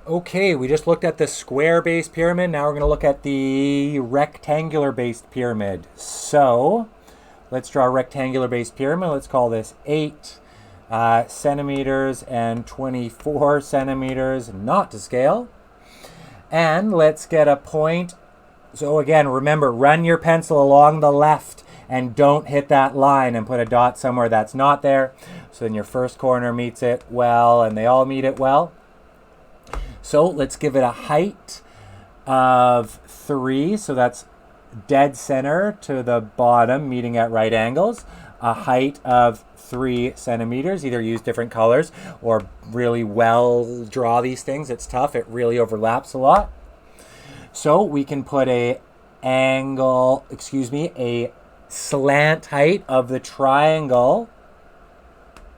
Okay, we just looked at the square-based pyramid. Now we're going to look at the rectangular-based pyramid. So let's draw a rectangular-based pyramid. Let's call this 8 centimeters and 24 centimeters, not to scale. And let's get a point. So again, remember, run your pencil along the left and don't hit that line and put a dot somewhere that's not there. So then your first corner meets it well, and they all meet it well. So let's give it a height of 3. So that's dead center to the bottom, meeting at right angles. A height of 3 centimeters. Either use different colors or really well draw these things. It's tough. It really overlaps a lot. So we can put a slant height of the triangle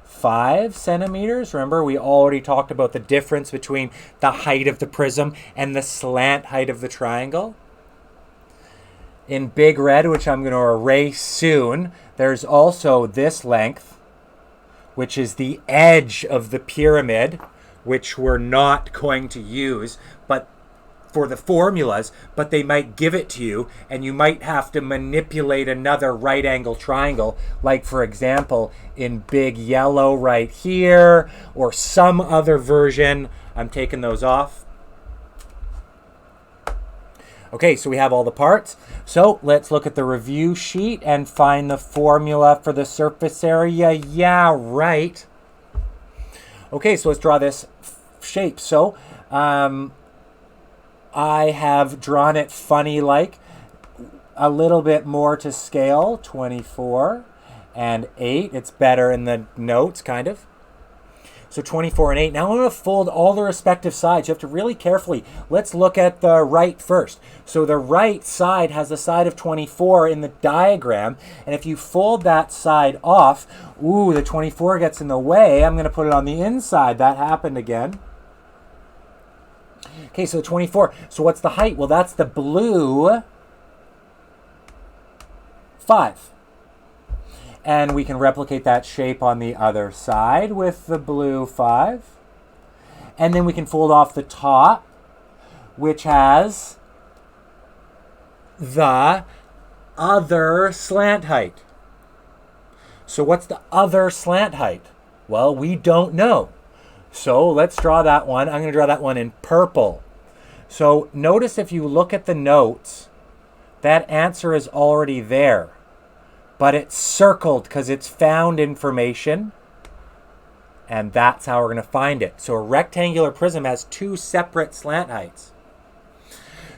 5 centimeters. Remember, we already talked about the difference between the height of the prism and the slant height of the triangle. In big red, which I'm going to erase soon, there's also this length, which is the edge of the pyramid, which we're not going to use, but for the formulas, but they might give it to you and you might have to manipulate another right angle triangle, like for example in big yellow right here, or some other version. I'm taking those off. Okay, so we have all the parts. So let's look at the review sheet and find the formula for the surface area. Yeah, right. Okay, so let's draw this shape. So I have drawn it funny, like a little bit more to scale, 24 and 8. It's better in the notes, kind of. So 24 and 8. Now I'm going to fold all the respective sides. You have to really carefully. Let's look at the right first. So the right side has the side of 24 in the diagram. And if you fold that side off, ooh, the 24 gets in the way. I'm going to put it on the inside. That happened again. Okay, so 24. So what's the height? Well, that's the blue 5. And we can replicate that shape on the other side with the blue 5. And then we can fold off the top, which has the other slant height. So what's the other slant height? Well, we don't know. So let's draw that one. I'm going to draw that one in purple. So notice if you look at the notes, that answer is already there. But it's circled because it's found information. And that's how we're going to find it. So a rectangular prism has 2 separate slant heights.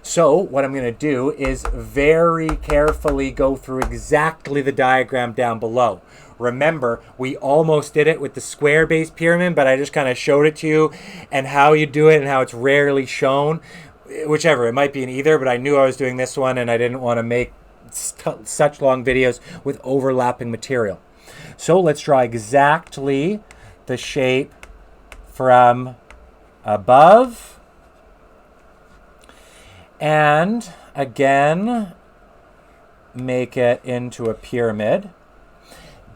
So what I'm going to do is very carefully go through exactly the diagram down below. Remember, we almost did it with the square-based pyramid, but I just kind of showed it to you and how you do it and how it's rarely shown. Whichever, it might be in either, but I knew I was doing this one and I didn't want to make such long videos with overlapping material. So let's draw exactly the shape from above. And again, make it into a pyramid.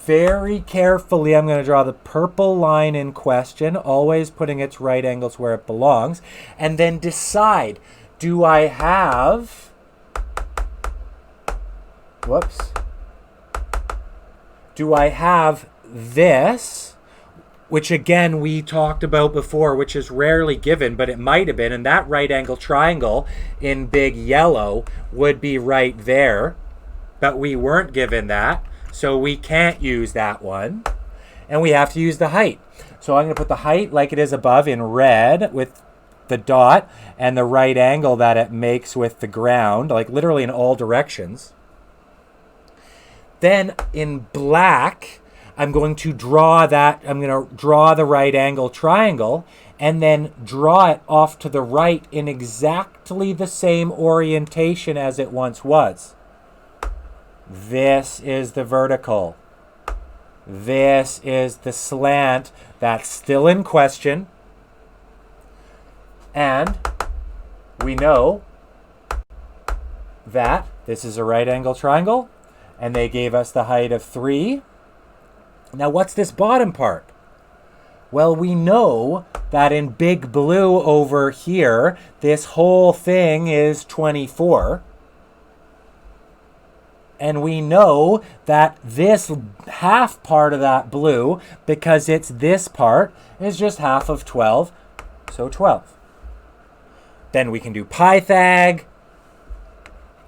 Very carefully, I'm going to draw the purple line in question, always putting its right angles where it belongs, and then decide, do I have, do I have this, which again we talked about before, which is rarely given, but it might have been, and that right angle triangle in big yellow would be right there, but we weren't given that. So we can't use that one. And we have to use the height. So I'm going to put the height like it is above in red with the dot and the right angle that it makes with the ground, like literally in all directions. Then in black, I'm going to draw that. I'm going to draw the right angle triangle and then draw it off to the right in exactly the same orientation as it once was. This is the vertical. This is the slant that's still in question. And we know that this is a right angle triangle and they gave us the height of 3. Now what's this bottom part? Well, we know that in big blue over here, this whole thing is 24. And we know that this half part of that blue, because it's this part, is just half of 12, so 12. Then we can do Pythag.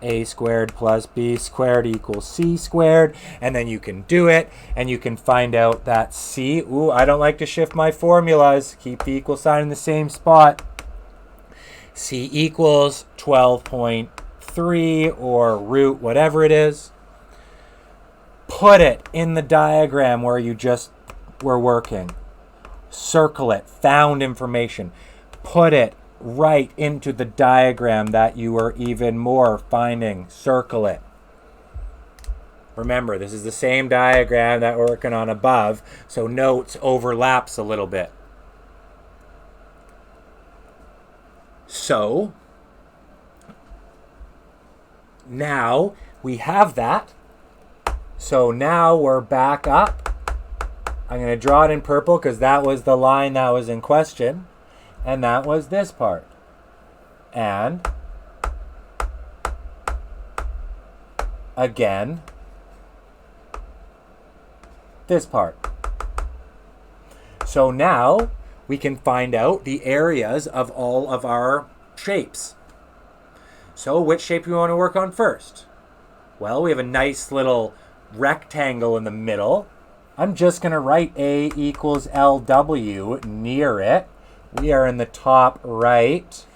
A squared plus B squared equals C squared. And then you can do it, and you can find out that C, ooh, I don't like to shift my formulas. Keep the equal sign in the same spot. C equals 12.3 or root whatever it is. Put it in the diagram where you just were working. Circle it, found information. Put it right into the diagram that you were even more finding. Circle it. Remember, this is the same diagram that we're working on above, so notes overlaps a little bit. So, now we have that. So now we're back up. I'm going to draw it in purple because that was the line that was in question. And that was this part. And again, this part. So now we can find out the areas of all of our shapes. So which shape do we want to work on first? Well, we have a nice little rectangle in the middle. I'm just going to write A equals LW near it. We are in the top right.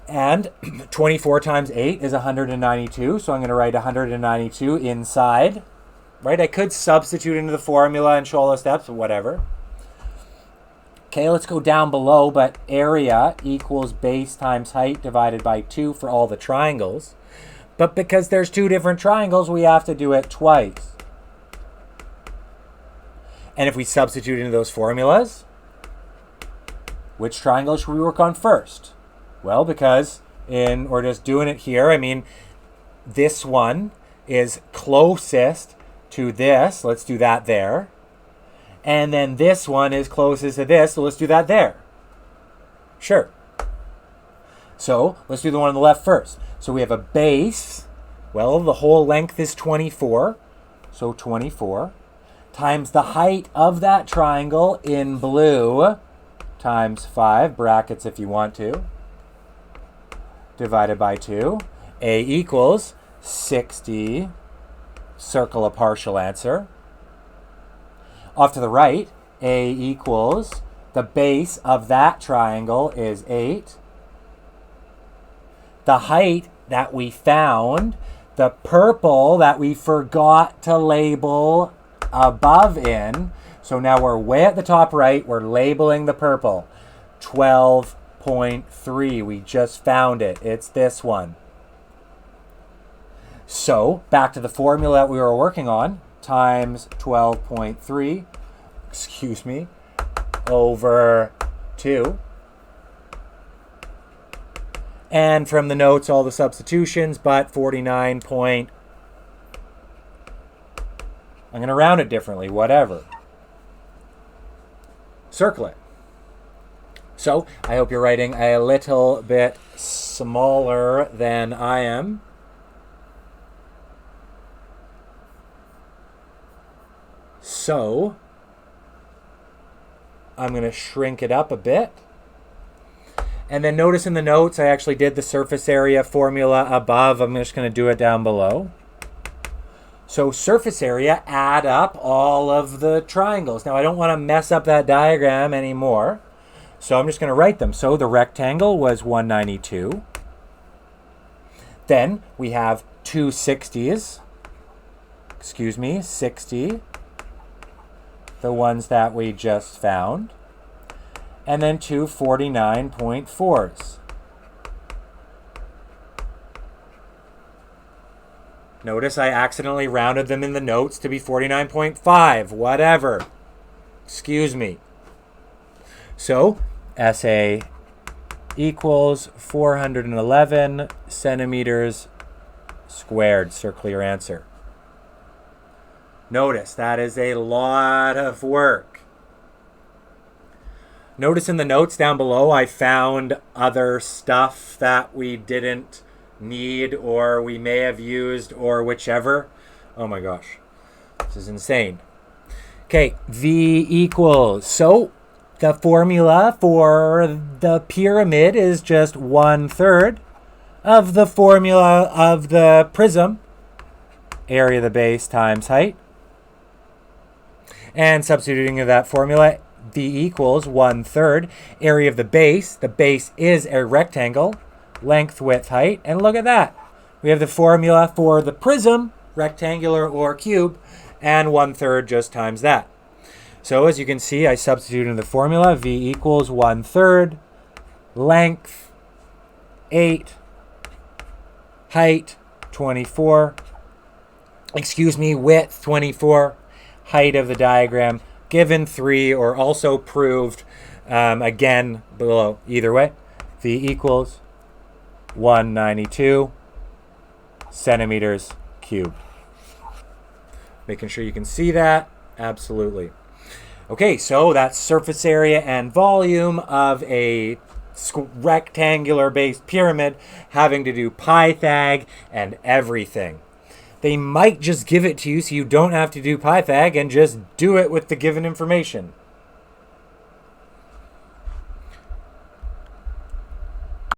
And 24 times 8 is 192, so I'm going to write 192 inside. Right? I could substitute into the formula and show all the steps, but whatever. Okay, let's go down below, but area equals base times height divided by 2 for all the triangles. But because there's two different triangles, we have to do it twice. And if we substitute into those formulas, which triangle should we work on first? Well, because we're just doing it here. I mean, this one is closest to this. Let's do that there. And then this one is closest to this, so let's do that there. Sure. So let's do the one on the left first. So we have a base. Well, the whole length is 24. So 24 times the height of that triangle in blue times 5, brackets if you want to, divided by 2. A equals 60. Circle a partial answer. Off to the right, A equals, the base of that triangle is 8. The height that we found, the purple that we forgot to label above in, so now we're way at the top right, we're labeling the purple. 12.3, we just found it. It's this one. So, back to the formula that we were working on, times 12.3, excuse me, over 2. And from the notes, all the substitutions, but 49 point, I'm going to round it differently, whatever. Circle it. So, I hope you're writing a little bit smaller than I am. So, I'm going to shrink it up a bit. And then notice in the notes, I actually did the surface area formula above. I'm just going to do it down below. So surface area, add up all of the triangles. Now, I don't want to mess up that diagram anymore. So I'm just going to write them. So the rectangle was 192. Then we have two 60s. Excuse me, 60. The ones that we just found. And then two 49.4s. Notice I accidentally rounded them in the notes to be 49.5, whatever. Excuse me. So, SA equals 411 centimeters squared. Circle your answer. Notice that is a lot of work. Notice in the notes down below, I found other stuff that we didn't need or we may have used or whichever. Oh my gosh, this is insane. Okay, V equals. So the formula for the pyramid is just 1/3 of the formula of the prism, area of the base times height. And substituting that formula, V equals 1/3 area of the base. The base is a rectangle, length, width, height. And look at that. We have the formula for the prism, rectangular or cube, and 1/3 just times that. So as you can see, I substitute in the formula, V equals 1/3, length, 8, height, 24, width, 24, height of the diagram, given 3, or also proved, again, below. Either way, V equals 192 centimeters cubed. Making sure you can see that. Absolutely. Okay, so that's surface area and volume of a rectangular based pyramid having to do Pythag and everything. They might just give it to you so you don't have to do Pythag and just do it with the given information.